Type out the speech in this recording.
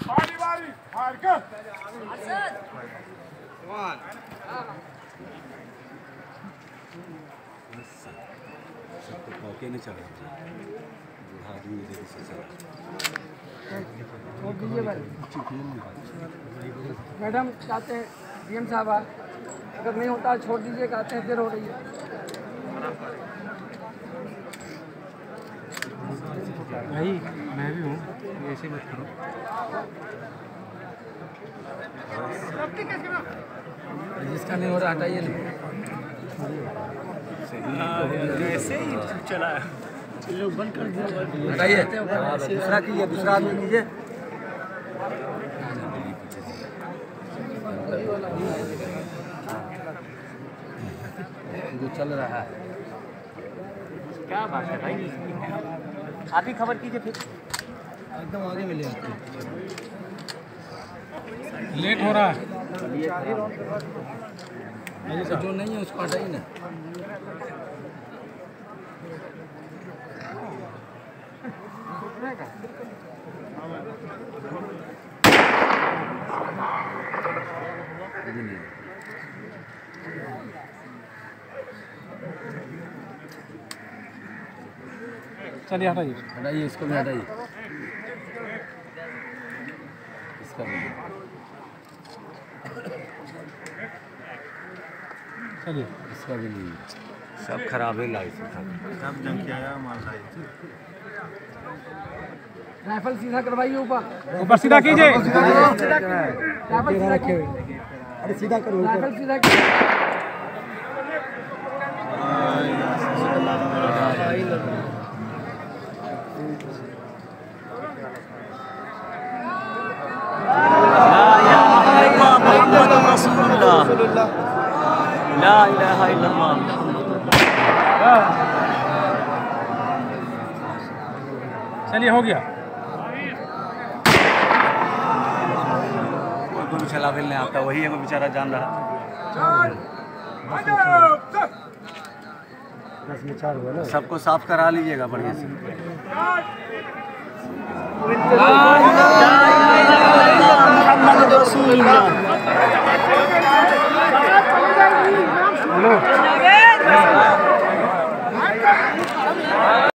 बारी बारी हार कर सबको नहीं चढ़ा बूढ़ा आदमी मैडम चाहते हैं डीएम साहब अगर नहीं होता छोड़ दीजिए, कहते हैं फिर हो रही है। भाई मैं भी हूँ, ऐसे मत करो। जिसका नहीं हो रहा हटाइए ना, ऐसे ही चला बंद कर दिया। हटाइए, दूसरा कीजिए, दूसरा आदमी कीजिए। जो चल रहा है क्या बात है भाई, आप ही खबर कीजिए फिर। एकदम आगे मिले लेट हो रहा है। जो नहीं है उसको हटाइए ना। चलिए हटाइए, हटाइए, इसको भी हटाइए, इसका भी। चलिए इसका भी नहीं, सब खराब है लाइफ सब जंग किया माल लाई राइफल सीधा करवाइए, ऊपर ऊपर सीधा कीजिए। राइफल सीधा कीजिए, अरे सीधा करो, राइफल सीधा कीजिए। ला इलाहा इल्लल्लाह। चलिए हो गया। कोई भी चला नहीं आता, वही है बेचारा जान रहा। 10 में 4 हुआ ना। सबको साफ करा लीजिएगा बढ़िया से।